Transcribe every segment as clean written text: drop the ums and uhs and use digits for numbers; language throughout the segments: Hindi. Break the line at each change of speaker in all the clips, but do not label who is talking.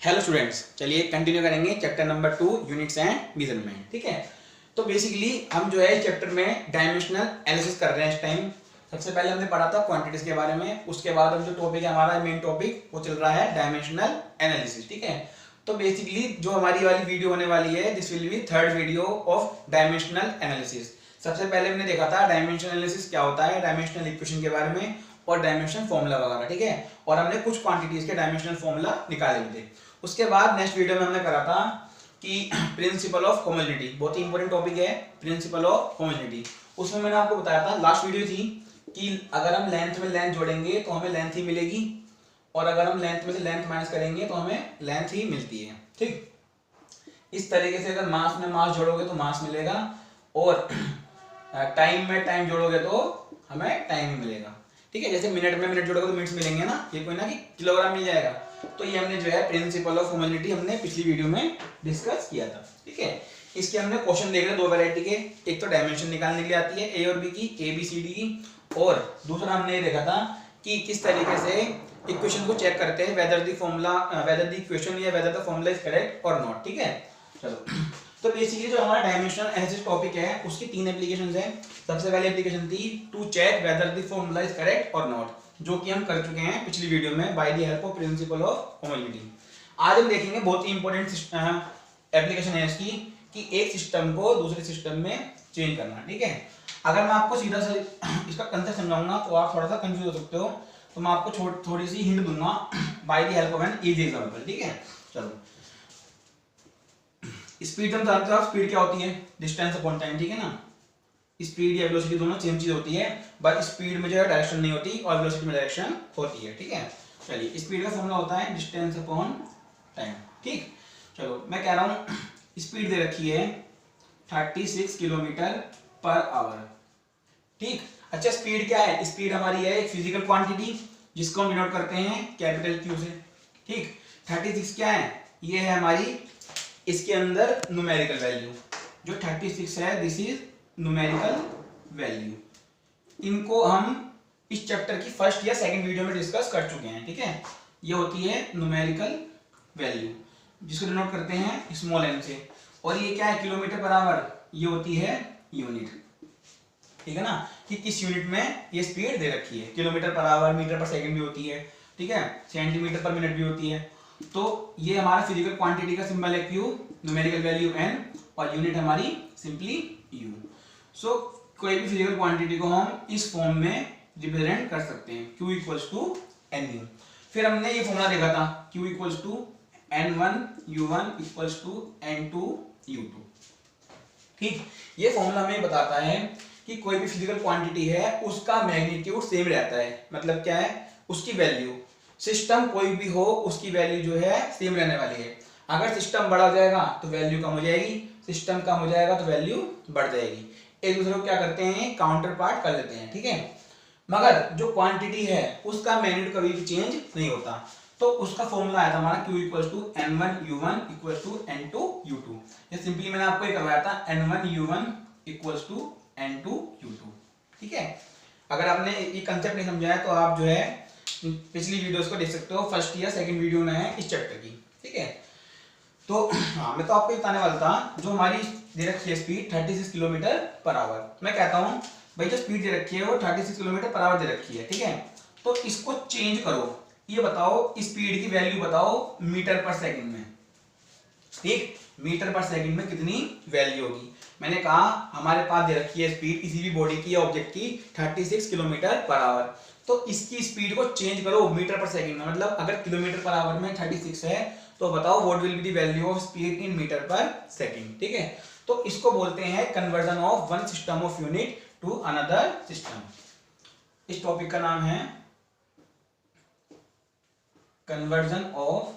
हेलो स्टूडेंट्स, चलिए कंटिन्यू करेंगे chapter number 2 units and measurement. ठीक है, तो बेसिकली हम जो है इस चैप्टर में डायमेंशनल एनालिसिस कर रहे हैं इस टाइम। सबसे पहले हमने पढ़ा था क्वांटिटीज के बारे में, उसके बाद हम जो टॉपिक है हमारा मेन टॉपिक वो चल रहा है डायमेंशनल एनालिसिस। ठीक है, तो बेसिकली जो हमारी वाली वीडियो होने वाली है this will be third video of dimensional analysis. सबसे पहले हमने देखा था डायमेंशनल एनालिसिस क्या होता है, डायमेंशनल इक्वेशन के बारे में और डायमेंशन फॉर्मूला वगैरह। ठीक है, और हमने कुछ क्वांटिटीज के डायमेंशनल फॉर्मूला निकाले हुए थे। उसके बाद नेक्स्ट वीडियो में हमने करा था कि प्रिंसिपल ऑफ होमोजेनिटी, बहुत ही इंपॉर्टेंट टॉपिक है प्रिंसिपल ऑफ होमोजेनिटी। उसमें मैंने आपको बताया था, लास्ट वीडियो थी, कि अगर हम लेंथ में लेंथ जोड़ेंगे तो हमें लेंथ ही मिलेगी, और अगर हम लेंथ में से लेंथ माइनस करेंगे तो हमें लेंथ ही मिलती है। ठीक, इस तरीके से अगर मास में मास जोड़ोगे तो मास मिलेगा, और टाइम में टाइम जोड़ोगे तो हमें टाइम ही मिलेगा। ठीक है, जैसे मिनट में मिनट जोड़ोगे तो मिनट्स मिलेंगे ना, ये कोई ना कि किलोग्राम मिल जाएगा। तो ये हमने जो है प्रिंसिपल ऑफ होमोजेनिटी हमने पिछली वीडियो में डिस्कस किया था। ठीक है, इसके हमने क्वेश्चन देख रहे दो वैरायटी के, एक तो डायमेंशन निकालने के लिए आती है ए और बी की, ए बी सी डी की, और दूसरा हमने ये देखा था कि किस तरीके से इक्वेशन को चेक करते हैं whether the formula, whether the equation या whether the formula is correct और नॉट। ठीक है, चलो तो बेसिकली जो हमारा डायमेंशनल एनालिसिस टॉपिक है उसकी तीन एप्लीकेशंस हैं। सबसे पहली एप्लीकेशन थी to check whether the formula is correct और नॉट, जो कि हम कर चुके हैं पिछली वीडियो में by the help of principle of homogeneity. आज हम देखेंगे बहुत ही इंपॉर्टेंट एप्लीकेशन है इसकी, कि एक सिस्टम को दूसरे सिस्टम में चेंज करना। ठीक है, अगर मैं आपको सीधा सा इसका कंसेप्ट समझाऊंगा तो आप थोड़ा सा कंफ्यूज हो सकते हो, तो मैं आपको थोड़ी सी हिंट दूंगा bye the help of an easy example. ठीक है, चलो स्पीड हम जानते हो, स्पीड क्या होती है, डिस्टेंस अपॉन टाइम। ठीक है ना, स्पीड या वेलोसिटी दोनों सेम चीज होती है, बट स्पीड में जो है डायरेक्शन नहीं होती और वेलोसिटी में डायरेक्शन होती है। ठीक है, चलिए स्पीड का फॉर्मूला होता है डिस्टेंस अपॉन टाइम। ठीक, चलो मैं कह रहा हूँ स्पीड दे रखी है 36 किलोमीटर पर आवर। ठीक, अच्छा स्पीड क्या है, स्पीड हमारी है एक फिजिकल क्वांटिटी जिसको हम डिनोट करते हैं कैपिटल क्यू से। ठीक, 36 क्या है, ये है हमारी इसके अंदर न्यूमेरिकल वैल्यू, जो 36 है दिस इज न्यूमेरिकल वैल्यू। इनको हम इस चैप्टर की फर्स्ट या सेकंड वीडियो में डिस्कस कर चुके हैं। ठीक है, ये होती है न्यूमेरिकल वैल्यू जिसको डिनोट करते हैं स्मॉल एन से, और ये क्या है किलोमीटर पर आवर, ये होती है यूनिट। ठीक है ना, कि किस यूनिट में ये स्पीड दे रखी है, kilometre per our, metre per second भी होती है, ठीक है, सेंटीमीटर पर मिनट भी होती है। तो ये हमारा फिजिकल क्वांटिटी का सिंबल है क्यू, न्यूमेरिकल वैल्यू एन, और यूनिट हमारी सिंपली यू। सो कोई भी फिजिकल क्वांटिटी को हम इस फॉर्म में रिप्रेजेंट कर सकते हैं, q equals to N U. फिर हमने ये फॉर्मूला देखा था q equals to n1 u1 equals to n2 u2। ठीक, ये फॉर्मूला हमें बताता है कि कोई भी फिजिकल क्वांटिटी है उसका मैग्नीट्यूड सेम रहता है। मतलब क्या है, उसकी वैल्यू, सिस्टम कोई भी हो उसकी वैल्यू जो है सेम रहने वाली है। अगर सिस्टम बड़ा हो जाएगा तो वैल्यू कम हो जाएगी, सिस्टम कम हो जाएगा तो वैल्यू बढ़ जाएगी। एक दूसरे को क्या करते हैं, काउंटर पार्ट कर लेते हैं। ठीक है, मगर जो क्वांटिटी है उसका मैग्नीट्यूड कभी भी चेंज नहीं होता। तो उसका फॉर्मूला आया था हमारा q equals to n1 u1 equals to n2 u2। ये सिंपली मैंने आपको ये करवाया था n1 u1 equals to n2 u2। ठीक है, अगर आपने ये कंसेप्ट नहीं समझा है तो आप जो है पिछली वीडियोस को देख सकते हो, फर्स्ट या सेकंड वीडियो में है इस चैप्टर की। ठीक है, तो हाँ मैं तो आपको बताने वाला था, जो हमारी दे रखी है स्पीड 36 किलोमीटर पर आवर, मैं कहता हूँ भाई जो स्पीड दे रखी है वो 36 किलोमीटर पर आवर दे रखी है। ठीक है, तो इसको चेंज करो, ये बताओ स्पीड की वैल्यू बताओ मीटर पर सेकंड में। ठीक, मीटर पर सेकंड में कितनी वैल्यू होगी। मैंने कहा हमारे पास दे रखी है स्पीड किसी भी बॉडी की या ऑब्जेक्ट की 36 किलोमीटर पर आवर, तो इसकी स्पीड को चेंज करो मीटर पर सेकंड में। मतलब अगर किलोमीटर पर आवर में 36 है तो बताओ what will be the value of speed in metre per second. ठीक है, तो इसको बोलते हैं conversion of one system of unit to another system. इस टॉपिक का नाम है conversion of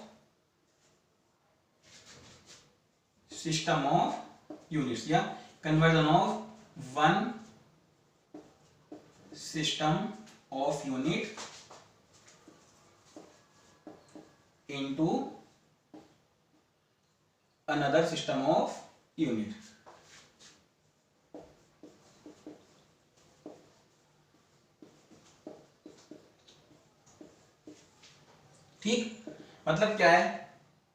system of units, या conversion of one system of unit into another system of unit. ठीक, मतलब क्या है,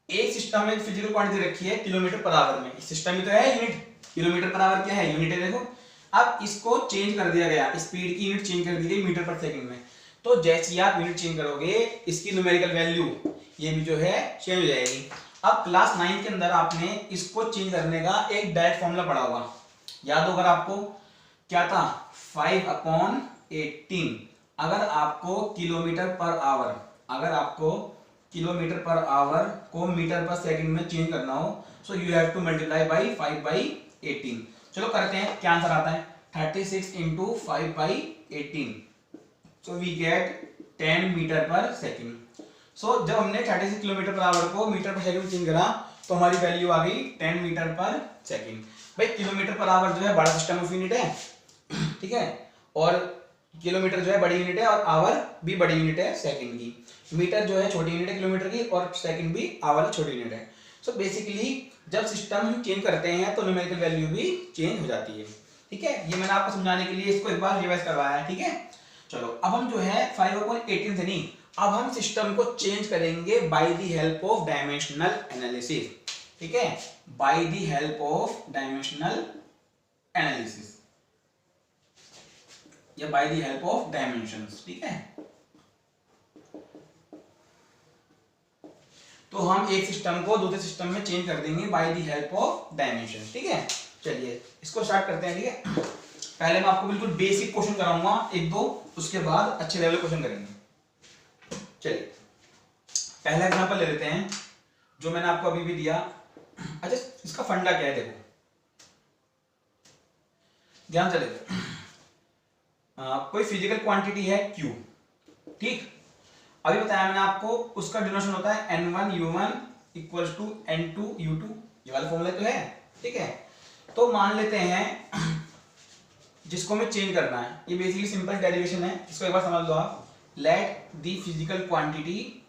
एक सिस्टम में फिजिकल क्वांटिटी रखी है किलोमीटर पर आवर में, सिस्टम में तो है यूनिट, किलोमीटर पर आवर क्या है, यूनिट है। देखो अब इसको चेंज कर दिया गया, स्पीड की यूनिट चेंज कर दी गई मीटर पर सेकंड में, तो जैसे ही आप यूनिट चेंज करोगे इसकी न्यूमेरिकल वैल्यू ये भी जो है चेंज हो जाएगी। अब क्लास 9 के अंदर आपने इसको चेंज करने का एक डायरेक्ट फॉर्मूला पढ़ा होगा, याद होगा आपको, क्या था, 5/18। अगर आपको किलोमीटर पर आवर, अगर आपको किलोमीटर पर आवर को मीटर पर सेकंड में चेंज करना हो, so you have to multiply by 5/18। चलो करते हैं, क्या आंसर आता है, 36 into 5/18, so we get 10 metre per second. सो जब हमने 36 किलोमीटर पर आवर को मीटर पर सेकंड में चेंज करा तो हमारी वैल्यू आ गई 10 मीटर पर सेकंड। भाई किलोमीटर पर आवर जो है बड़ा सिस्टम ऑफ यूनिट है, ठीक है, और किलोमीटर जो है बड़ी यूनिट है और आवर भी बड़ी यूनिट है सेकंड की, मीटर जो है छोटी यूनिट है किलोमीटर की और सेकंड भी आवर की छोटी यूनिट है। सो बेसिकली जब सिस्टम हम चेंज करते हैं तो न्यूमेरिकल वैल्यू भी चेंज हो जाती है, ठीक है। ये मैंने आपको समझाने के लिए इसको एक बार रिवाइज करवाया है, ठीक है। चलो अब हम जो है 5/18 से नहीं, अब हम सिस्टम को चेंज करेंगे by the help of dimensional analysis, ठीक है, by the help of dimensional analysis या by the help of dimensions, ठीक है। तो हम एक सिस्टम को दूसरे सिस्टम में चेंज कर देंगे bye the help of dimension, ठीक है। चलिए इसको स्टार्ट करते हैं, ठीक है। पहले मैं आपको बिल्कुल बेसिक क्वेश्चन कराऊंगा एक दो, उसके बाद अच्छे लेवल क्वेश्चन करेंगे। चलिए पहला एग्जांपल ले लेते हैं जो मैंने आपको अभी भी दिया। अच्छा इसका फंडा क्या है, देखो ध्यान से देखो, कोई फिजिकल क्वांटिटी है Q, ठीक, अभी बताया मैंने आपको, उसका डिनोशन होता है N1U1 इक्वल्स टू N2U2, ये वाला फॉर्मूला तो है, ठीक है। तो मान लेते हैं जिसको हमें चेंज करना है, ये बेसिकली सिंपल डेरिवेशन है, इसको एक बार समझ लो आप, let the physical quantity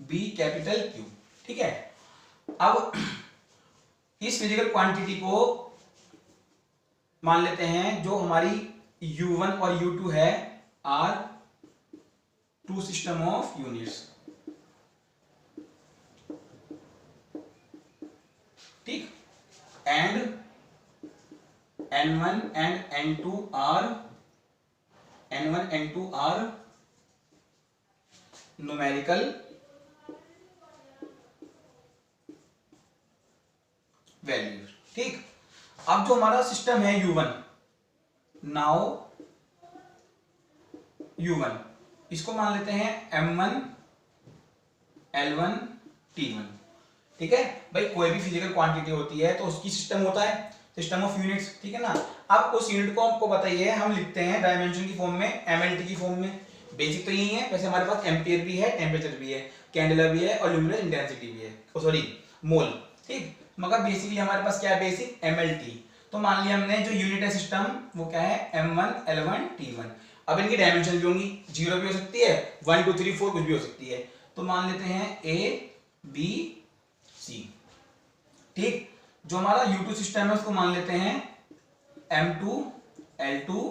be capital Q, ठीक है। अब इस फिजिकल क्वांटिटी को मान लेते हैं जो हमारी U1 और U2 है are two system of units, ठीक, and N1 and N2 are numerical values, ठीक। अब जो हमारा सिस्टम है U1, नाउ U1 इसको मान लेते हैं M1 L1 T1, ठीक है। भाई कोई भी फिजिकल क्वांटिटी होती है तो उसकी सिस्टम होता है, सिस्टम ऑफ यूनिट्स, ठीक है ना। अब उस यूनिट को आपको बताइए हम लिखते हैं डायमेंशन की फॉर्म में, mLT की फॉर्म में, बेसिक तो यही है। वैसे हमारे पास एम्पियर भी है, टेम्परेचर भी है, कैंडेला भी है और ल्यूमिनस इंटेंसिटी भी है, सॉरी मोल, ठीक, मगर बेसिकली हमारे पास क्या है, बेसिक mLT। तो मान लिया हमने जो यूनिट है सिस्टम वो क्या है, M1 L1 T1। अब इनकी डायमेंशन भी होंगी, 0 भी हो सकती है, 1 2 3 4 कुछ भी हो सकती है। तो मान लेते हैं A B C, ठीक। जो हमारा U2 सिस्टम है उसको मान लेते हैं M2 L2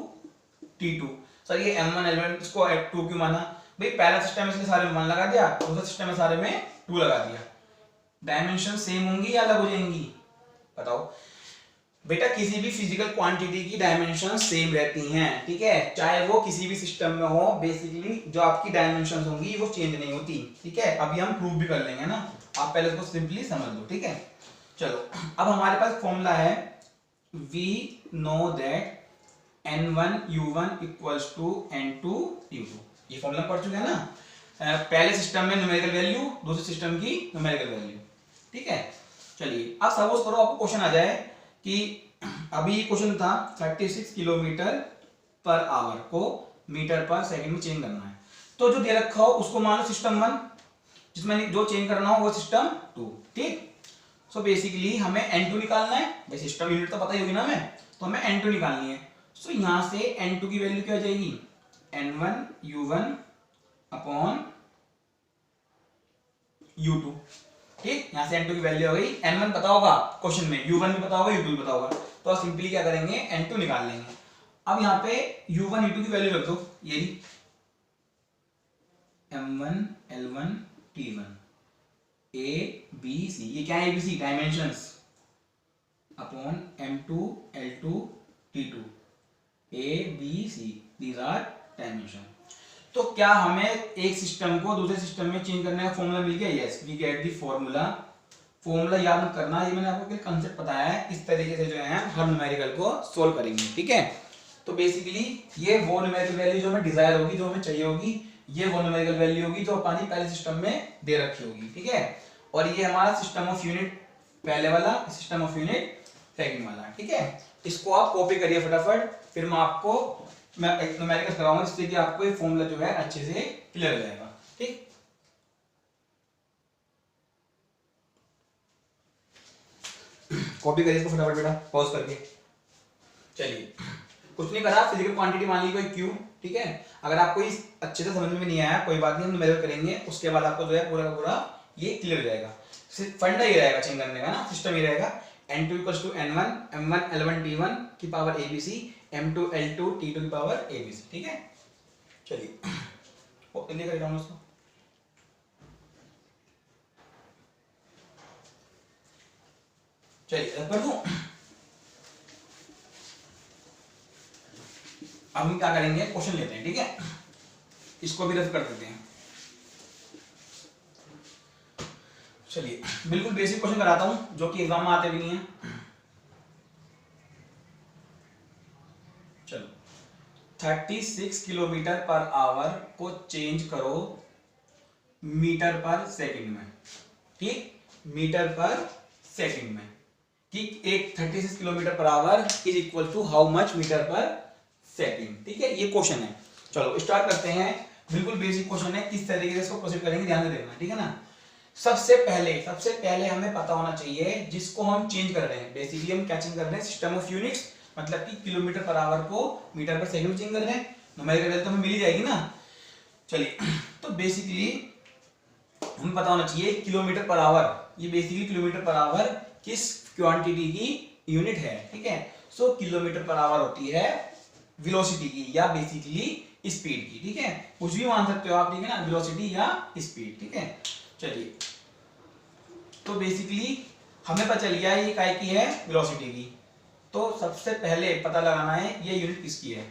T2। सर ये M1 L1 इसको 2 क्यों माना, भाई पहला सिस्टम इसलिए सारे में 1 लगा दिया, दूसरा सिस्टम में सारे में 2 लगा दिया। डायमेंशन सेम होंगी या अलग हो जाएंगी, बताओ। बेटा किसी भी फिजिकल क्वांटिटी की डायमेंशन सेम रहती हैं, ठीक है, चाहे वो किसी भी सिस्टम में हो, बेसिकली जो आपकी डायमेंशन होंगी वो चेंज नहीं होती, ठीक है। अभी हम प्रूव भी कर लेंगे ना, आप पहले उसको सिंपली समझ लो, ठीक है। चलो अब हमारे पास फॉर्मूला है, we know that N1U1 equals to N2U2, ये फॉर्मूला पढ़ चुके हैं ना, पहले सिस्टम में न्यूमेरिकल वैल्यू, दूसरे सिस्टम की न्यूमेरिकल वैल्यू, ठीक है। चलिए अब सपोज करो आपको क्वेश्चन आ जाए कि अभी क्वेश्चन था 36 किलोमीटर पर आवर को मीटर पर सेकंड में चेंज करना है, तो जो दे रखा हो उसको मान लो सिस्टम 1, जिसमें जो चेंज करना हो वो सिस्टम 2, ठीक। सो बेसिकली हमें N2 निकालना है, भाई सिस्टम यूनिट तो पता ही होगी ना हमें, तो हमें N2 निकालनी है। सो यहां से N2 की वैल्यू क्या हो जाएगी, N1U1 अपॉन U2, ठीक। यहां से N2 की वैल्यू हो गई, N1 पता होगा क्वेश्चन में, U1 भी पता होगा, U2 भी पता होगा, तो आप सिंपली क्या करेंगे, N2 निकाल लेंगे। अब यहाँ पे U1 U2 की वैल्यू रख दो, ये m1 l1 t1 a b c, ये क्या है abc dimensions, upon m2 l2 t2 a b c, these are dimension. तो क्या हमें एक सिस्टम को दूसरे सिस्टम में चेंज करने का फॉर्मूला मिल गया? Yes, we get the formula. Formula याद मत करना, ये मैंने आपको कंसेप्ट बताया है, इस तरीके से जो है हर न्यूमेरिकल को सोल्व करेंगे, ठीक है। तो बेसिकली ये वो न्यूमेरिकल वैल्यू जो हमें डिजायर होगी, जो हमें चाहिए होगी, ये वो न्यूमेरिकल वैल्यू होगी जो अपनी पहले सिस्टम में दे रखी होगी, ठीक है। और ये हमारा सिस्टम ऑफ यूनिट पहले वाला, सिस्टम ऑफ यूनिट सेकंड वाला, ठीक है। इसको आप कॉपी करिए फटाफट, फिर मैं एक न्यूमेरिकल कराऊंगा जिससे कि आपको ये फॉर्मूला जो है अच्छे से क्लियर हो जाएगा, ठीक। कॉपी करिए इसको फटाफट बेटा, पॉज करके। चलिए, कुछ नहीं करा, फिजिकल क्वांटिटी मान ली कोई क्यू, ठीक है। अगर आपको इस अच्छे से समझ में नहीं आया कोई बात नहीं, हम मेजर करेंगे, उसके बाद आपको जो है पूरा का पूरा ये क्लियर हो जाएगा। फंडा ये रहेगा चेंज करने का ना, सिस्टम ये रहेगा n2 = n1 m1 l1 t1 की power abc m2 l2 t2 की पावर abc, ठीक है। चलिए क्लियर कर रहा हूं उसको। चलिए कर दूं। अब हम क्या करेंगे, क्वेश्चन लेते हैं, ठीक है। इसको भी रफ कर देते हैं। चलिए बिल्कुल बेसिक क्वेश्चन कराता हूं जो कि एग्जाम में आते भी नहीं है। चलो, 36 किलोमीटर पर आवर को चेंज करो मीटर पर सेकंड में, ठीक, मीटर पर सेकंड में, कि एक 36 kilometre per hour is equal to how much metre per second, ठीक है। ये क्वेश्चन है। चलो स्टार्ट करते हैं। बिल्कुल बेसिक क्वेश्चन है, किस तरीके से इसको प्रोसीड करेंगे ध्यान से देखना, ठीक है ना। सबसे पहले हमें पता होना चाहिए जिसको हम चेंज कर रहे हैं। बेसिकली हम क्या चेंज कर रहे हैं, सिस्टम ऑफ यूनिट्स, मतलब कि किलोमीटर पर आवर को मीटर पर सेकंड में चेंज कर रहे हैं। न्यूमेरिकल वैल्यू तो हमें मिल ही जाएगी ना। चलिए, तो बेसिकली हमें पता होना चाहिए किलोमीटर पर आवर, ये बेसिकली किलोमीटर पर आवर किस क्वांटिटी की यूनिट है, ठीक है। सो किलोमीटर पर आवर होती है वेलोसिटी की या बेसिकली स्पीड की, ठीक है। कुछ भी मान सकते हो आप, ठीक है ना, वेलोसिटी या स्पीड, ठीक है। चलिए, तो बेसिकली हमें पता चल गया ये काय की है, वेलोसिटी की। तो सबसे पहले पता लगाना है ये यूनिट किसकी है,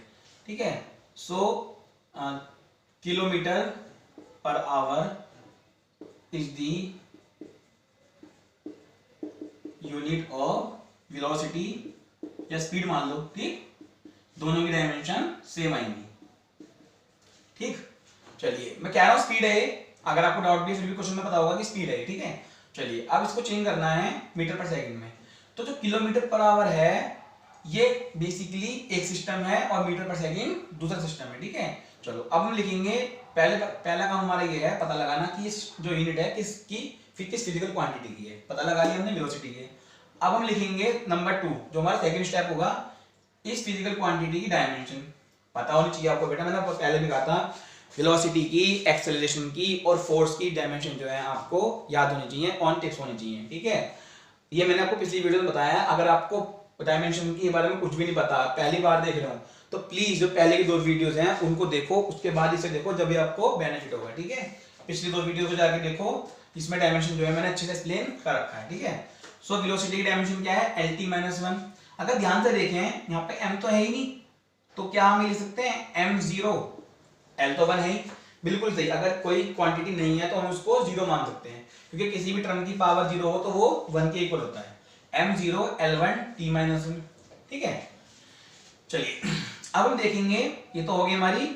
ठीक है। So kilometre per hour is the unit of velocity या स्पीड मान लो, ठीक। दोनों की डायमेंशन सेम आएंगी, ठीक। चलिए, मैं कह रहा हूं स्पीड है, अगर आपको डाउट भी फिर भी क्वेश्चन में पता होगा कि स्पीड है, ठीक है। चलिए, अब इसको चेंज करना है मीटर पर सेकंड में। तो जो किलोमीटर पर आवर है ये बेसिकली एक सिस्टम है और मीटर पर सेकंड दूसरा सिस्टम है, ठीक है। चलो, अब हम लिखेंगे, पहला काम हमारा ये है पता लगाना कि जो यूनिट है किस फिजिकल क्वांटिटी की है। पता लगा लिया हमने वेलोसिटी की। अब हम लिखेंगे नंबर 2, जो हमारा सेकंड स्टेप होगा, इस फिजिकल क्वांटिटी की डायमेंशन पता होनी चाहिए आपको बेटा। मैंने आपको पहले भी कहा था वेलोसिटी की, एक्सेलरेशन की और फोर्स की डायमेंशन जो है आपको याद होनी चाहिए, ऑन टिप्स होनी चाहिए, ठीक है। ये मैंने आपको पिछली वीडियो में बताया। अगर आपको डायमेंशन के बारे में कुछ भी नहीं पता, पहली बार देख रहे हो, तो प्लीज जो पहले की 2 वीडियोस हैं उनको देखो, उसके बाद इसे देखो, जब भी आपको बेनिफिट होगा, ठीक है। पिछली 2 वीडियो को जाके देखो, इसमें डायमेंशन जो है मैंने अच्छे से एक्सप्लेन कर रखा है, ठीक है। सो वेलोसिटी की डायमेंशन क्या है, LT-1। अगर ध्यान से देखें यहाँ पे m तो है ही नहीं, तो क्या हम लिख सकते हैं m0, l तो 1 है ही, बिल्कुल सही। अगर कोई क्वांटिटी नहीं है तो हम उसको 0 मान सकते हैं, क्योंकि किसी भी टर्म की पावर 0 हो तो वो 1 के इक्वल होता है। m0 l1 t-1, ठीक है। चलिए, अब हम देखेंगे, ये तो हो गई हमारी,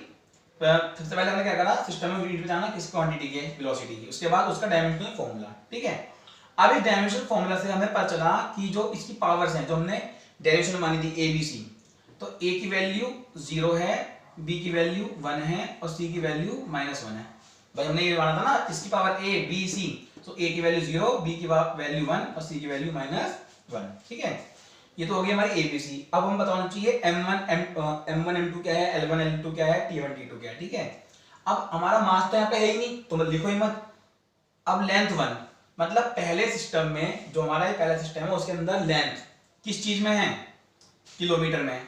सबसे पहले हमने क्या करा, सिस्टम में यूनिट बताना किस क्वांटिटी की है, वेलोसिटी की, उसके बाद उसका डायमेंशनल फॉर्मूला, ठीक है। अब इस डायमेंशनल फॉर्मूला से हमें पता चला कि जो इसकी पावर्स हैं, जो हमने डेरिवेशन मानी थी ABC, तो A की वैल्यू 0 है, B की वैल्यू 1 है और C की वैल्यू -1 है। भाई हमने ये माना था ना, इसकी पावर A B C, तो A की वैल्यू 0, B की वैल्यू 1 और C की वैल्यू -1, ठीक है। ये तो हो गई हमारी ABC। अब हम बताना चाहिए M1 M2 क्या है, L1 L2 क्या है, T1 T2 क्या है, ठीक है। अब हमारा मास तो यहाँ पे है ही नहीं, तो लिखो ही मत। अब लेंथ 1, मतलब पहले सिस्टम में, जो हमारा पहला सिस्टम है उसके अंदर लेंथ किस चीज में है, किलोमीटर में,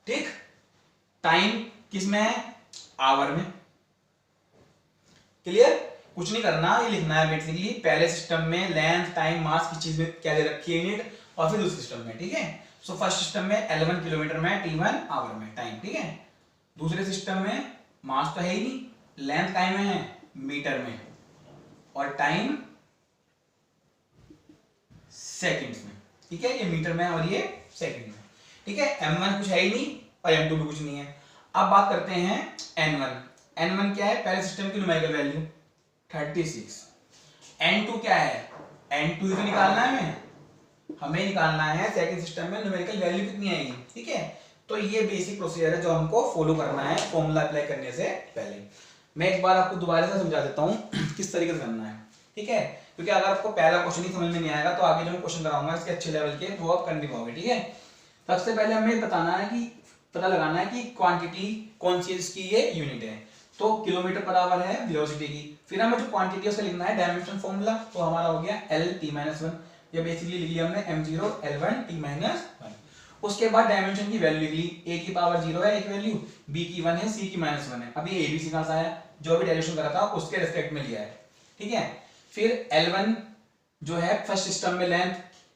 ठीक। टाइम किस में है, आवर में, क्लियर? कुछ नहीं करना, ये लिखना है बेसिकली पहले सिस्टम में लेंथ टाइम मास की चीज में क्या दे रखी है यूनिट, और फिर दूसरे सिस्टम में, ठीक है। सो फर्स्ट सिस्टम में L1 किलोमीटर में, T1 आवर में टाइम, ठीक है। दूसरे सिस्टम में मास तो है ही नहीं, लेंथ टाइम में है मीटर में, और टाइम सेकंड्स में, ठीक है। ये मीटर में और ये सेकंड में, ठीक है। M1 कुछ है ही नहीं और M2 भी कुछ नहीं है। अब बात करते हैं N1। N1 क्या है? पहले सिस्टम की न्यूमेरिकल वैल्यू 36। N2 क्या है? N2 तो निकालना है हमें निकालना है सेकंड सिस्टम में न्यूमेरिकल वैल्यू कितनी आएगी, ठीक है। तो ये बेसिक प्रोसीजर है जो हमको फॉलो करना है फॉर्मूला अप्लाई करने से पहले। मैं एक बार आपको दोबारा से समझा देता हूँ किस तरीके से करना है, ठीक है। क्योंकि अगर आपको पहला क्वेश्चन ही समझ में नहीं आएगा तो आगे जो मैं क्वेश्चन कराऊंगा इसके अच्छे लेवल के वो आप कर नहीं पाओगे, ठीक है। सबसे पहले हमें बताना है कि पता लगाना है कि क्वांटिटी कौन सी इसकी ये यूनिट है। तो किलोमीटर पर आवर है वेलोसिटी की, फिर हमें जो क्वांटिटी है उसका लिखना है डायमेंशन फॉर्मूला। तो हमारा हो गया L(t-1), ये बेसिकली लिख लिया हमने m0 L1t-1। उसके बाद डायमेंशन की वैल्यू लिख ली, a की पावर 0 है एक वैल्यू, b की 1 है, c की -1 है। अब ये abc कहां से आया? जो भी डेरिवेशन करा था उसके रिस्पेक्ट में लिया है, ठीक है। फिर L1 जो है फर्स्ट सिस्टम में लेंथ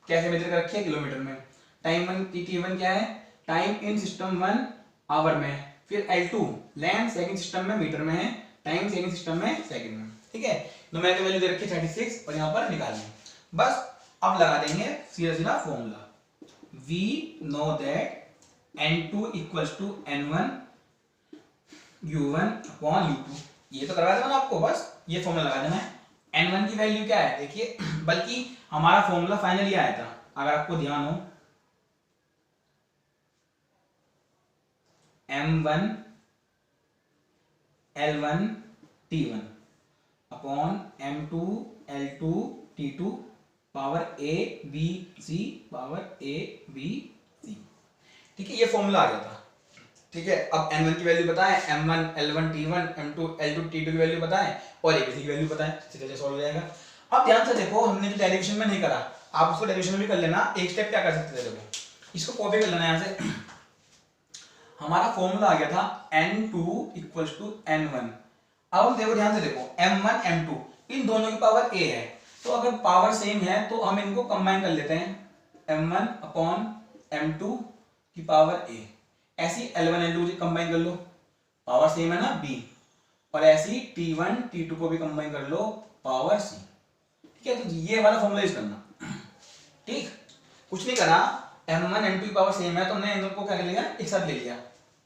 कैसे मेजर कर रखी है? किलोमीटर में। टाइम 1 t1 क्या है? टाइम इन सिस्टम 1 आवर में। फिर L2 लेंथ सेकंड सिस्टम में मीटर में है, टाइम सेकंड सिस्टम में सेकंड में, ठीक है। न्यूमेरिकल वैल्यू दे रखी है 36 और यहां पर निकाल लें। बस अब लगा देंगे सीधा सीधा formula. We know that N2 equals to N1 U1 upon U2। ये तो करवा देना ना आपको, बस ये फॉर्मूला लगा देना है। N1 की वैल्यू क्या है देखिए, बल्कि हमारा फॉर्मूला फाइनल ये आया था, अगर आपको ध्यान हो, M1 L1 T1 upon M2 L2 T2 power A B C power A B C, ठीक है। ये फॉर्मूला आ गया था, ठीक है। अब N1 की वैल्यू बताएं, M1 L1 T1 M2 L2 T2 की वैल्यू बताएं और ABC की वैल्यू बताएं, सीधा सीधा सॉल्व हो जाएगा। अब ध्यान से देखो, हमने जो डेरिवेशन में नहीं करा, आप उसको डेरिवेशन में भी कर लेना। एक स्टेप क्या कर सकते थे, देखो इसको कॉपी कर लेना यहां से। हमारा फॉर्मूला आ गया था N2 इक्वल्स टू N1। अब हम देखो ध्यान से देखो, M1 M2 इन दोनों की पावर A है, तो अगर पावर सेम है तो हम इनको कंबाइन कर लेते हैं, M1 अपॉन M2 की पावर A। ऐसी L1 L2 को कंबाइन कर लो, पावर सेम है ना B, और ऐसी T1 T2 को भी कंबाइन कर लो, पावर C, ठीक है। तो ये वाला फॉर्मूला यूज करना, ठीक। कुछ नहीं करा, M1 M2 की पावर सेम है तो हमने इन दोनों को क्या कर लिया, एक साथ ले लिया,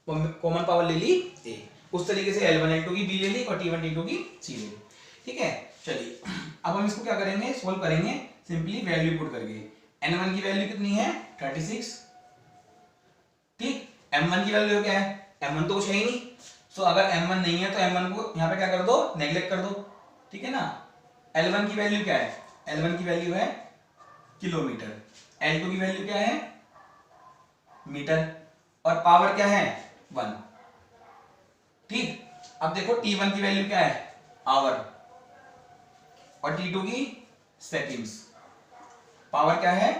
कॉमन पावर ले ली A। उस तरीके से L1 L2 की B ले ली और T1 T2 की C ले ली, ठीक है। चलिए अब हम इसको क्या करेंगे, सोल्व करेंगे सिंपली वैल्यू पुट करके। N1 की वैल्यू कितनी है? 36, ठीक। M1 की वैल्यू क्या है? M1 तो कुछ है ही नहीं, सो अगर M1 नहीं है तो M1 को यहाँ पे क्या कर दो, नेग्लेक्ट कर दो, ठीक है ना। L1 की वैल्यू क्या है? L1 की वैल्यू है किलोमीटर, L2 की वैल्यू क्या है? मीटर, और पावर क्या है? 1, ठीक। अब देखो T1 की वैल्यू क्या है? आवर, और T2 की सेकंड्स, पावर क्या है?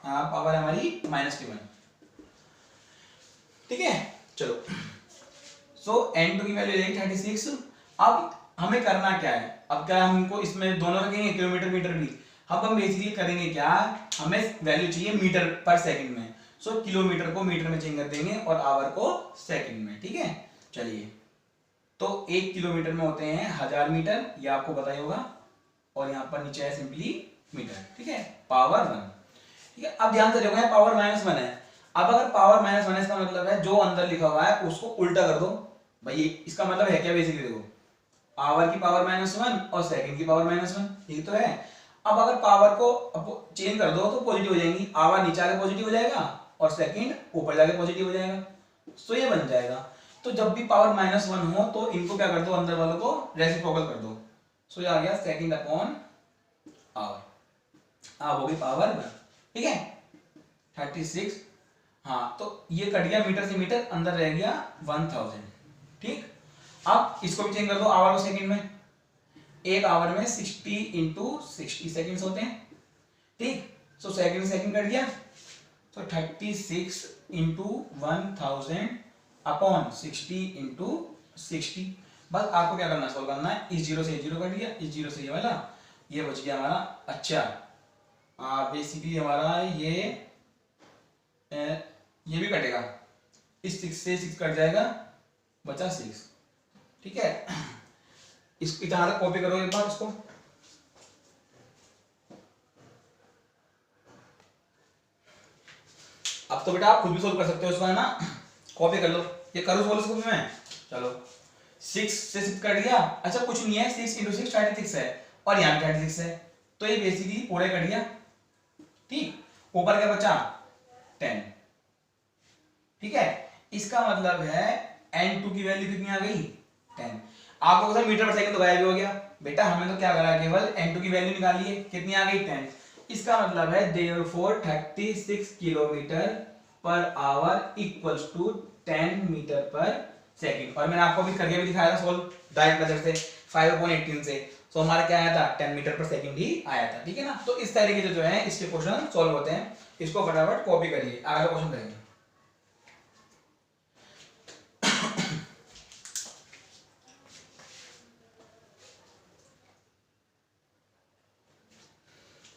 पावर हमारी -T1, ठीक है। चलो, सो N2 की वैल्यू 36। अब हमें करना क्या है, अब क्या हमको इसमें दोनों रखेंगे किलोमीटर मीटर भी। अब हम बेसिकली करेंगे क्या, हमें वैल्यू चाहिए मीटर पर सेकंड में, सो किलोमीटर को मीटर में चेंज कर देंगे और आवर को सेकंड में, ठीक है। चलिए, तो 1 किलोमीटर में होते हैं 1000 मीटर, ये आपको पता ही होगा, और यहाँ पर नीचे है सिंपली मीटर, ठीक है। पावर 1, ठीक है। अब ध्यान से देखो, पावर -1 है। अब अगर पावर -1 है इसका मतलब है जो अंदर लिखा हुआ है उसको उल्टा कर दो भाई, इसका मतलब है क्या बेसिकली, देखो आवर की पावर -1 और सेकंड की पावर -1, ये तो है। अब अगर पावर को चेंज कर दो तो पॉजिटिव हो जाएंगी, आवर नीचे आके पॉजिटिव हो जाएगा और सेकंड ऊपर जाके पॉजिटिव हो जाएगा, तो ये बन जाएगा। तो जब भी पावर -1 हो तो इनको क्या कर दो, अंदर वालों को रेसिप्रोकल कर दो, सो ये आ गया सेकंड अपॉन आवर, अब होगी पावर 1, ठीक है। 36, हाँ, तो ये कट गया मीटर से मीटर, अंदर रह गया 1000, ठीक। अब इसको भी चेंज कर दो, आवर को सेकंड में, एक आवर में 60 × 60 सेकंड्स होते हैं, ठीक। सो सेकंड सेकंड कट गया, तो 36 × 1000 अपॉन 60 × 60, बस आपको क्या करना है, सॉल्व करना है। इस जीरो से ये जीरो कट गया, इस जीरो से ये वाला, ये बच गया हमारा। अच्छा बेसिकली हमारा ये भी कटेगा, इस 6 से 6 कट जाएगा, बचा 6। ठीक है, इस इतना तक कॉपी करो एक बार इसको। अब तो बेटा आप खुद भी सोल्व कर सकते हो इसको, है ना, कॉपी कर लो। ये करो सोल्व इसको भी मैं। चलो 6 से 6 कट गया। अच्छा कुछ नहीं है, 6 × 6 36 है, और यहाँ 36 है, तो ये बेसिकली पूरे कट गया। ठीक, ऊपर क्या बचा 10। ठीक है, इसका मतलब है n2 की वैल्यू कितनी आ गई 10। आपको पता मीटर पर सेकंड तो गायब हो गया बेटा, हमने तो क्या करा, केवल n2 की वैल्यू निकाली है, कितनी आ गई 10। इसका मतलब है therefore 36 kilometre per hour equals to 10 metre per second. और मैंने आपको भी करके भी दिखाया था सोल्व डायरेक्ट मेथड से 5/18 से, तो हमारा क्या आया था 10 मीटर पर सेकंड ही आया था। ठीक है ना, तो इस तरीके से जो है इसके क्वेश्चन सॉल्व होते हैं। इसको फटाफट कॉपी करिए, अगला क्वेश्चन करेंगे।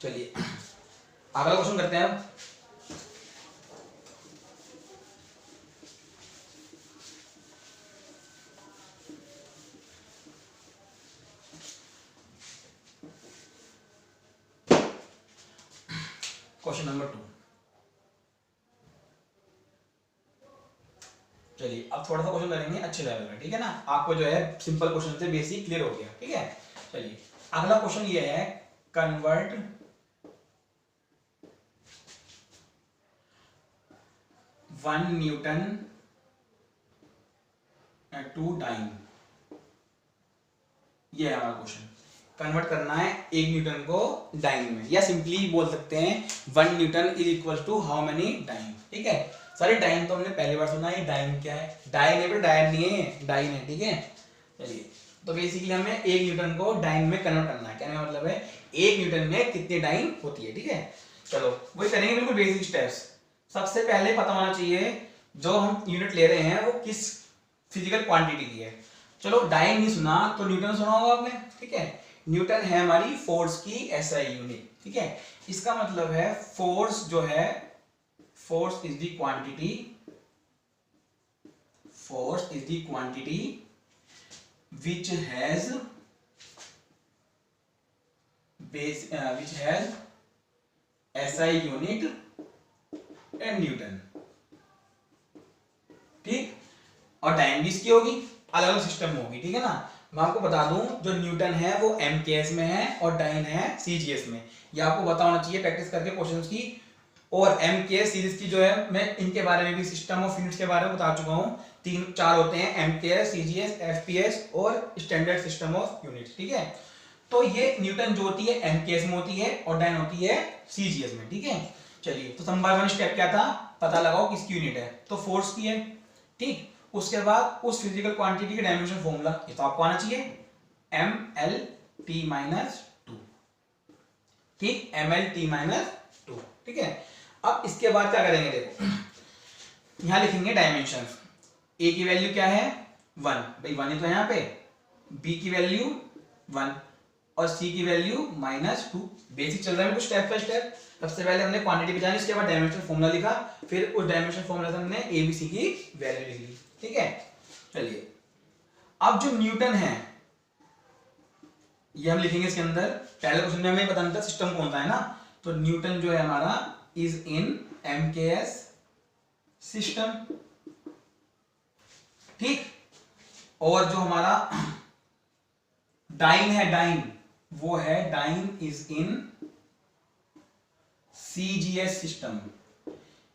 चलिए अगला क्वेश्चन करते हैं अब। Question number 2। चलिए अब थोड़ा सा क्वेश्चन करेंगे अच्छे लेवल का। ठीक है ना, आपको जो है सिंपल क्वेश्चन से बेसिक क्लियर हो गया। ठीक है, चलिए अगला क्वेश्चन ये है, कन्वर्ट 1 न्यूटन टू डाइन। ये है हमारा क्वेश्चन, कन्वर्ट करना है 1 न्यूटन को डाइन में, या सिंपली बोल सकते हैं 1 newton is equal to how many dyne. ठीक है, सारे डाइन तो हमने पहली बार सुना है, डाइन क्या है, डाइन है, डायन नहीं है, डाइन है। ठीक है, चलिए तो बेसिकली हमें 1 न्यूटन को डाइन में कन्वर्ट करना है। कहने का मतलब है 1 न्यूटन में कितनी डाइन होती है। ठीक है, चलो वही करेंगे, बिल्कुल बेसिक स्टेप्स। सबसे पहले पता होना चाहिए जो हम यूनिट ले रहे हैं वो किस फिजिकल क्वांटिटी की है। चलो डाइन नहीं सुना तो न्यूटन सुना होगा आपने। ठीक है, न्यूटन है हमारी फोर्स की एसआई यूनिट। ठीक है, इसका मतलब है फोर्स जो है, force is the quantity, force is the quantity which has SI unit and Newton. ठीक, और डाइन भी इसकी होगी, अलग अलग सिस्टम होगी। ठीक है ना, मैं आपको बता दूं जो न्यूटन है वो MKS में है और डाइन है CGS में। ये आपको पता होना चाहिए प्रैक्टिस करके क्वेश्चंस की। और MKS सीरीज की जो है, मैं इनके बारे में भी सिस्टम ऑफ यूनिट्स के बारे में बता चुका हूँ। 3-4 होते हैं, MKS, CGS, FPS और स्टैंडर्ड सिस्टम ऑफ यूनिट्स। ठीक है, तो ये न्यूटन जो होती है MKS में होती है और डाइन होती है CGS में। ठीक है, चलिए तो नंबर 1 स्टेप क्या था, पता लगाओ किसकी यूनिट है, तो फोर्स की है। ठीक, उसके बाद उस फिजिकल क्वांटिटी के डायमेंशन फॉर्मूला ये तो आपको आना चाहिए, MLT-2। ठीक, MLT-2। ठीक है, अब इसके बाद क्या करेंगे, देखो यहां लिखेंगे डायमेंशन। ए की वैल्यू क्या है 1, भाई 1 है तो यहां पे, बी की वैल्यू 1 और सी की वैल्यू -2। बेसिक चल रहा है कुछ स्टेप बाय स्टेप। सबसे पहले हमने क्वांटिटी पहचानी, उसके बाद डायमेंशन फॉर्मूला लिखा, फिर उस डायमेंशन फॉर्मूला से हमने ए बी सी की वैल्यू लिख ली। ठीक है, चलिए अब जो न्यूटन है ये हम लिखेंगे इसके अंदर। पहले क्वेश्चन में हमें बताना था सिस्टम कौन सा है ना, तो न्यूटन जो है हमारा इज इन MKS सिस्टम। ठीक, और जो हमारा डाइन है, डाइन वो है, dyne is in CGS system.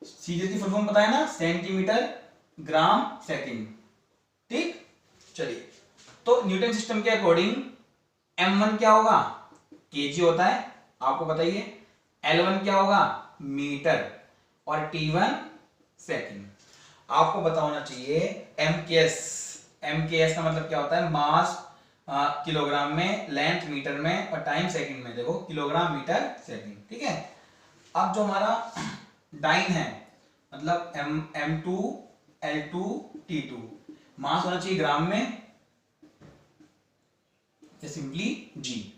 CGS की फुल फॉर्म पता है ना, सेंटीमीटर ग्राम सेकंड। ठीक, चलिए तो न्यूटन सिस्टम के अकॉर्डिंग M1 क्या होगा, kg होता है, आपको बताइए। L1 क्या होगा, मीटर, और T1 सेकंड। आपको पता होना चाहिए MKS का मतलब क्या होता है, मास किलोग्राम में, लेंथ मीटर में और टाइम सेकंड में। देखो किलोग्राम मीटर सेकंड। ठीक है, अब जो हमारा डाइन है मतलब M2 L2 T2, मास होना चाहिए ग्राम में या सिंपली जी,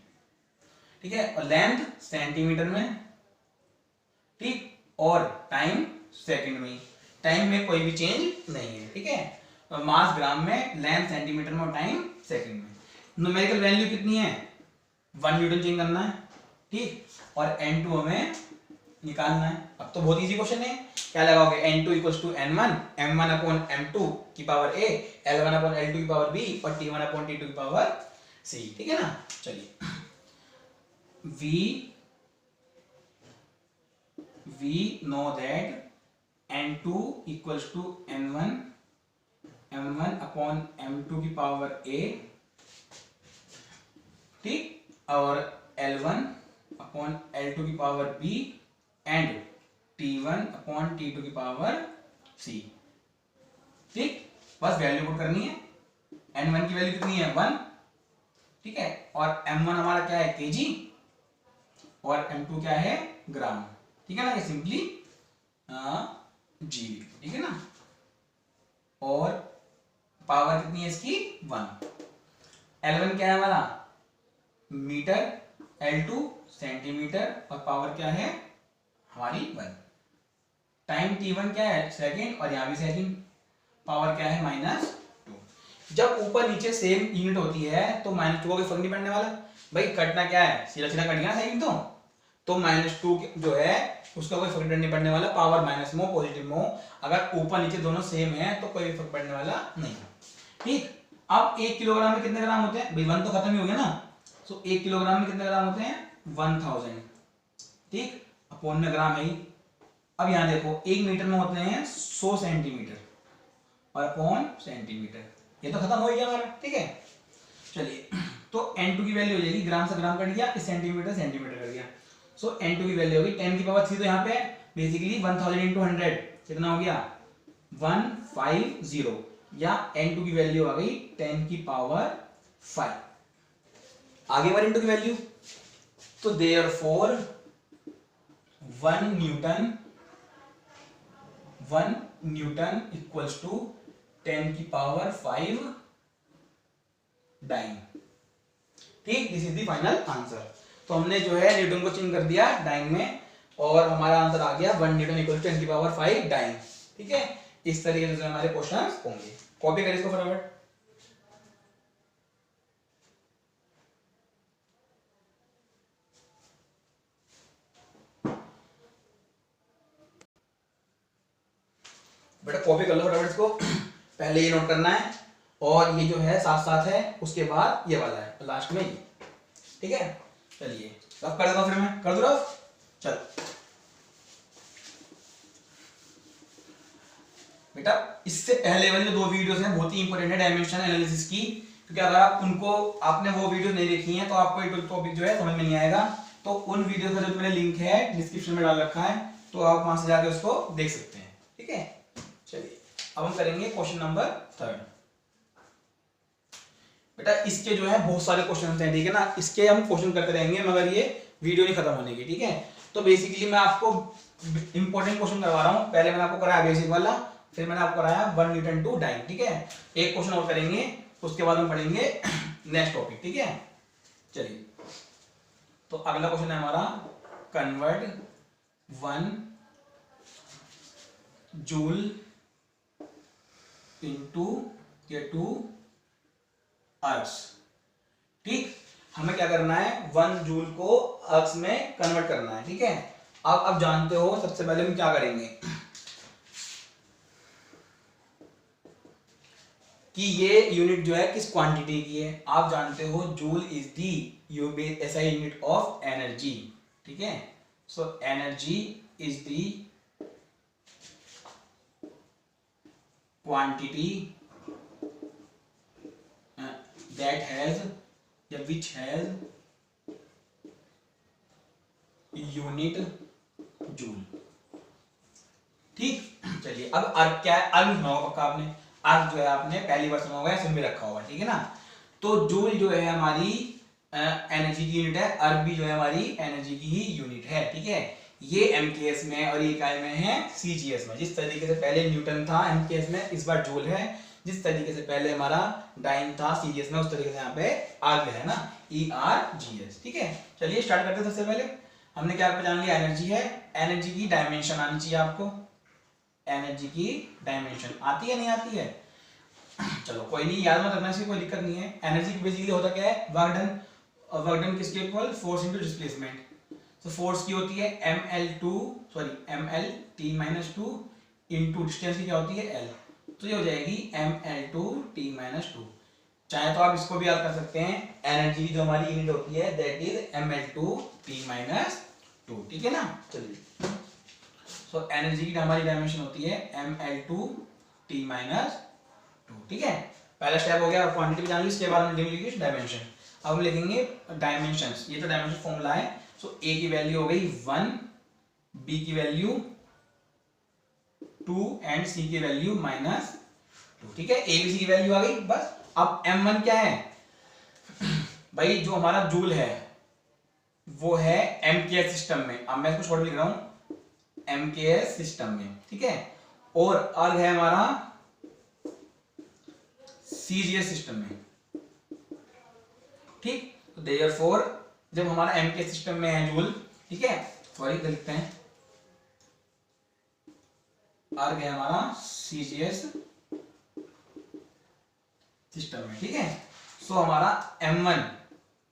ठीक है। और लेंथ सेंटीमीटर में, ठीक, और टाइम सेकंड में, टाइम में कोई भी चेंज नहीं है, ठीक है। मास ग्राम में, लेंथ सेंटीमीटर में और टाइम सेकंड में। न्यूमेरिकल वैल्यू कितनी है, 1 न्यूटन चेंज करना है, ठीक, और n2 हमें निकालना है। अब तो बहुत इजी क्वेश्चन है, क्या लगाओगे, n2 equals to n1 m1 upon m2 की power a, l1 upon l2 की पावर b और t1 अपॉन t2 की पावर c, ठीक है ना। चलिए we know that n2 equals to n1 m1 upon m2 की पावर a, ठीक, और l1 अपॉन l2 की power b and t1 upon t2 की पावर c, ठीक। बस वैल्यू पुट करनी है। n1 की वैल्यू कितनी है, 1, ठीक है, और m1 हमारा क्या है, kg, और m2 क्या है, ग्राम, ठीक है ना। ये सिंपली जी, ठीक है ना। और पावर कितनी है इसकी, 1। L1 क्या है हमारा, मीटर, L2 सेंटीमीटर, और पावर क्या है हमारी 1। टाइम t1 क्या है, सेकंड, और यहाँ भी सेकंड, पावर क्या है -2। जब ऊपर नीचे सेम यूनिट होती है तो -2 का कोई फर्क नहीं पड़ने वाला भाई, कटना क्या है, सीधा सीधा कट गया ना सेकंड, तो -2 जो है उसका कोई फर्क नहीं पड़ने वाला, पावर माइनस में पॉजिटिव में हो, अगर ऊपर नीचे दोनों सेम है तो कोई फर्क पड़ने वाला नहीं, ठीक। अब 1 किलोग्राम में कितने ग्राम होते हैं भाई, 1 तो खत्म ही हो गया ना, तो 1 किलोग्राम में कितने ग्राम होते हैं, 1000, ठीक, अपॉन में ग्राम है। अब यहां देखो 1 मीटर में होते हैं 100 सेंटीमीटर, और अपॉन सेंटीमीटर, ये तो खत्म हो गया हमारा, ठीक है। चलिए तो n2 की वैल्यू हो जाएगी, ग्राम से ग्राम कट गया, इस सेंटीमीटर सेंटीमीटर कट गया, सो n2 की वैल्यू होगी 10 की पावर 3, तो यहाँ पे बेसिकली 1000 इंटू 100 कितना हो गया, 150, या n2 की वैल्यू आ गई 10 की पावर 5। आगे बार n2 की वैल्यू, तो देयरफॉर 1 न्यूटन इक्वल्स टू 10 की पावर 5 डाइन, ठीक। This is the final answer. तो हमने जो है न्यूटन को चेंज कर दिया डाइन में, और हमारा आंसर आ गया 1 न्यूटन इक्वल टू 10 की पावर 5 डाइन, ठीक है। इस तरीके से हमारे क्वेश्चंस होंगे। कॉपी करें इसको फटाफट। बेटा कॉपी कर लो फटाफट इसको, पहले ये नोट करना है, और ये जो है साथ साथ है, उसके बाद ये वाला है लास्ट में ये, ठीक है। चलिए रफ कर देता हूं, फिर मैं कर दूं रफ, चल बेटा। इससे पहले वाली जो 2 वीडियोस हैं बहुत ही इंपॉर्टेंट है डायमेंशन एनालिसिस की, क्योंकि अगर आप आपने वो वीडियो नहीं देखी है तो आपको ये टॉपिक जो है समझ में नहीं आएगा। तो उन वीडियो का जो मैंने लिंक है डिस्क्रिप्शन में डाल रखा है, तो आप वहां से जाकर उसको देख सकते हैं, ठीक है। चलिए अब हम करेंगे क्वेश्चन नंबर 3। बेटा इसके जो है बहुत सारे क्वेश्चन हैं, ठीक है ना, इसके हम क्वेश्चन करते रहेंगे मगर ये वीडियो नहीं खत्म होने की, ठीक है। तो बेसिकली मैं आपको इंपॉर्टेंट क्वेश्चन करवा रहा हूँ। पहले मैंने आपको कराया बेसिक वाला, फिर मैंने आपको कराया 1 न्यूटन टू डाइन, ठीक है। एक क्वेश्चन और करेंगे, उसके बाद हम पढ़ेंगे नेक्स्ट टॉपिक, ठीक है। चलिए तो अगला क्वेश्चन है हमारा, कन्वर्ट 1 जूल इनटू या 2 अर्ब्स, ठीक। हमें क्या करना है, 1 जूल को अर्ब्स में कन्वर्ट करना है, ठीक है। आप जानते हो सबसे पहले हम क्या करेंगे कि ये यूनिट जो है किस क्वांटिटी की है। आप जानते हो joule is the SI unit of energy, ठीक है। So energy is the quantity that has या which has unit जूल, ठीक। चलिए अब अर्ग क्या है, अर्ग सुना होगा पक्का आपने, अर्ग जो है आपने पहली बार सुना होगा, सुन भी रखा होगा, ठीक है ना। तो जूल जो है हमारी एनर्जी की यूनिट है, अर्ग भी जो है हमारी एनर्जी की ही यूनिट है, ठीक है। ये एमकेएस में और ये इकाई में है सीजीएस में। जिस तरीके से पहले न्यूटन था एमकेएस में, इस बार जूल है, जिस तरीके से पहले हमारा डाइन था सीजीएस में, उस तरीके से यहाँ पे आ गया है ना, ERGS। ठीक है, चलिए स्टार्ट करते हैं। सबसे पहले हमने क्या पहचान लिया, एनर्जी है। एनर्जी की डायमेंशन आनी चाहिए आपको। एनर्जी की डायमेंशन आती है नहीं आती है? चलो कोई नहीं, याद मत रखना, इसकी कोई दिक्कत नहीं है। एनर्जी की बेसिकली होता क्या है, वर्क डन। और वर्क डन किसके इक्वल, फोर्स इनटू डिस्प्लेसमेंट। तो फोर्स की होती है mlt-2 इनटू डिस्टेंस की क्या होती है l, तो ये हो जाएगी ml2t-2। चाहे तो आप इसको भी याद कर सकते हैं, एनर्जी की जो हमारी यूनिट होती है दैट इज ml2t-2। ठीक है ना, चलिए। सो एनर्जी की हमारी डायमेंशन होती है ml2t-2। ठीक है, पहला स्टेप हो गया, क्वांटिटी भी जान ली, इसके बाद में लिखी डायमेंशन। अब हम लिखेंगे डायमेंशंस। ये तो डायमेंशन फॉर्मूला है। सो ए की वैल्यू हो गई 1, बी की वैल्यू 2 एंड सी की वैल्यू -2। ठीक है, ए बी सी की वैल्यू आ गई बस। अब m1 क्या है भाई, जो हमारा जूल है वो है MKS सिस्टम में। अब मैं इसको शॉर्ट लिख रहा हूं, MKS सिस्टम में। ठीक है, और अर्ग है हमारा CGS सिस्टम में। ठीक, तो देयरफॉर जब हमारा MKS सिस्टम में है जूल, ठीक है, सॉरी लिखते हैं, अर्ग है हमारा CGS सिस्टम में। ठीक है, सो हमारा m1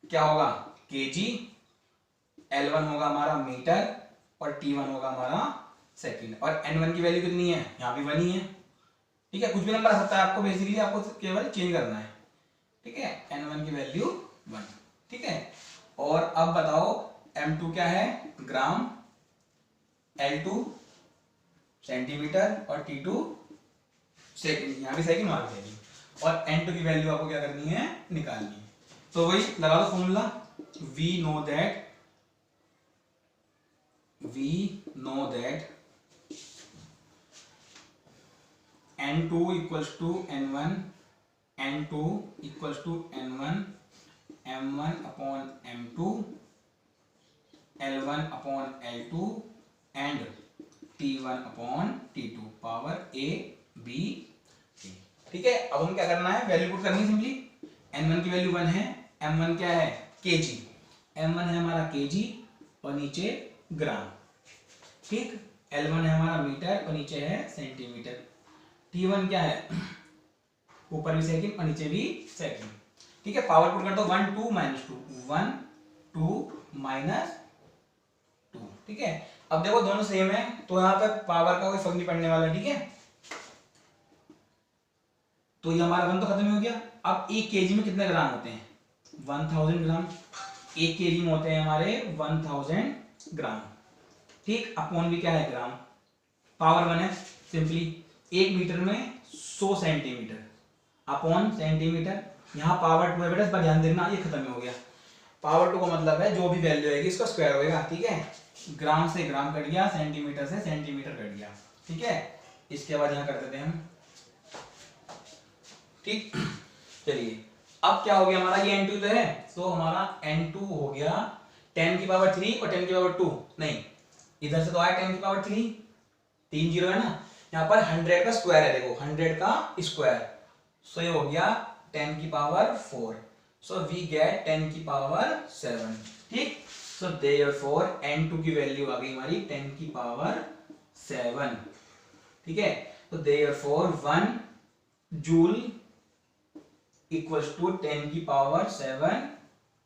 क्या होगा, kg, L1 होगा हमारा मीटर और T1 होगा हमारा सेकंड। और N1 की वैल्यू कितनी है, यहाँ भी 1 ही है। ठीक है, कुछ भी नंबर आ सकता है आपको, बेसिकली आपको केवल चेंज करना है। ठीक है, N1 की वैल्यू 1। ठीक है, और अब बताओ M2 क्या है, ग्राम, L2 सेंटीमीटर और T2 सेकंड। यहाँ भी सेकंड, वहां भी सेकंड। और N2 की वैल्यू आपको क्या करनी है, निकालनी है। तो वही लगा दो formula, we know that N2 equals to N1, N2 equals to N1, M1 upon M2, L1 upon L2 and T1 upon T2 power A B C। ठीक है, अब हम क्या करना है, वैल्यू पुट करनी है सिंपली। N1 की वैल्यू 1 है, M1 क्या है, kg, M1 है हमारा kg और नीचे ग्राम। ठीक, L1 है हमारा मीटर और नीचे है सेंटीमीटर। T1 क्या है, ऊपर भी सेकंड और नीचे भी सेकंड। ठीक है, पावर पुट कर दो, 1 2 -2, 1 2 -2। ठीक है, अब देखो दोनों सेम है तो यहाँ पे पावर का कोई फर्क नहीं पड़ने वाला। ठीक है, तो ये हमारा 1 तो खत्म हो गया। अब 1 kg में कितने ग्राम होते हैं, 1000 ग्राम। 1 kg में होते हैं हमारे 1000 ग्राम। ठीक, अपॉन भी क्या है, ग्राम, पावर 1 है सिंपली। 1 मीटर में 100 सेंटीमीटर अपॉन सेंटीमीटर। यहाँ पावर 2 है बेटा, इस पर ध्यान देना, ये खत्म हो गया। पावर 2 का मतलब है जो भी वैल्यू आएगी इसका स्क्वायर होएगा। ठीक है, ग्राम से ग्राम कट गया, सेंटीमीटर से सेंटीमीटर कट गया। ठीक है, इसके बाद यहाँ कर देते हैं हम। ठीक, चलिए अब क्या हो गया हमारा, ये N2 तो है, तो हमारा N2 हो गया 10 की पावर 3 और 10 की पावर 2। नहीं, इधर से तो आया 10 की पावर 3, 3 0 है ना, यहाँ पर 100 का स्क्वायर है, देखो 100 का स्क्वायर। सो ये हो गया 10 की पावर 4। सो वी गेट 10 की पावर 7। ठीक, सो देयरफॉर N2 की वैल्यू आ गई हमारी 10 की पावर 7। ठीक है, तो देयरफॉर 1 जूल इक्वल्स टू 10 की पावर 7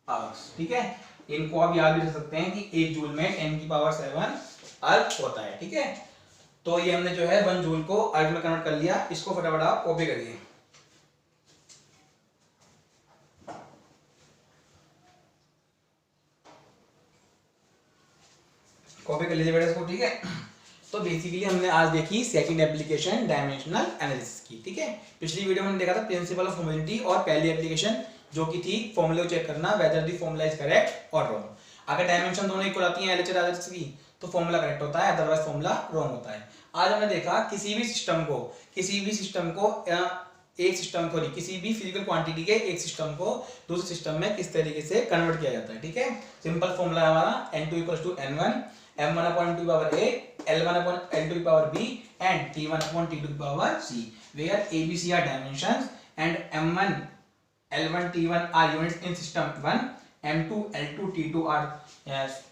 अर्ग्स। ठीक है, इनको आप याद भी रख सकते हैं कि 1 जूल में 10 की पावर 7 अर्ग होता है। ठीक है, तो ये हमने जो है 1 जूल को अर्ग में कन्वर्ट कर लिया। इसको फटाफट आप कॉपी करिए। कॉपी कर लीजिए बेटा इसको। ठीक है, तो बेसिकली हमने आज देखी सेकंड एप्लीकेशन डायमेंशनल एनालिसिस की। ठीक है, पिछली वीडियो में हमने देखा था प्रिंसिपल ऑफ होमोजेनिटी और पहली एप्लीकेशन जो की थी फॉर्मूले को चेक करना weather the formula is correct और रॉन्ग। अगर डायमेंशन दोनों इक्वल आती है एलएचएस आरएचएस की तो फॉर्मूला करेक्ट होता है, अदरवाइज फॉर्मूला रॉन्ग होता है। आज हमने देखा किसी भी सिस्टम को एक सिस्टम को किसी भी फिजिकल क्वांटिटी के एक सिस्टम को दूसरे सिस्टम में किस तरीके से कन्वर्ट किया जाता है। ठीक है, सिंपल फॉर्मूला हमारा N2 = N1 M1/2 power A L1/L2 power B and T1 upon T2 to the power C, where A, B, C are dimensions and M1, L1, T1 are units in system 1, M2, L2, T2 are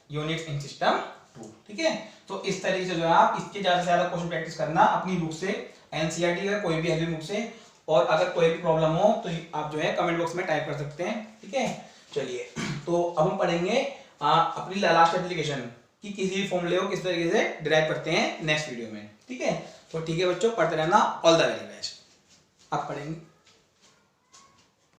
units in system 2. ठीक है, तो इस तरीके से जो है आप इसके ज़्यादा से ज़्यादा क्वेश्चन प्रैक्टिस करना अपनी बुक से, एनसीईआरटी का कोई भी हेल्दी बुक से, और अगर कोई भी प्रॉब्लम हो तो आप जो है कमेंट बॉक्स में टाइप कर सकते हैं। ठीक है, चलिए तो अब हम पढ़ेंगे अपनी लास्ट एप्लीकेशन कि किसी भी फॉर्मूले को किस तरीके से डिराइव करते हैं नेक्स्ट वीडियो में। ठीक है, तो ठीक है बच्चों, पढ़ते रहना। All the very best. अब पढ़ेंगे।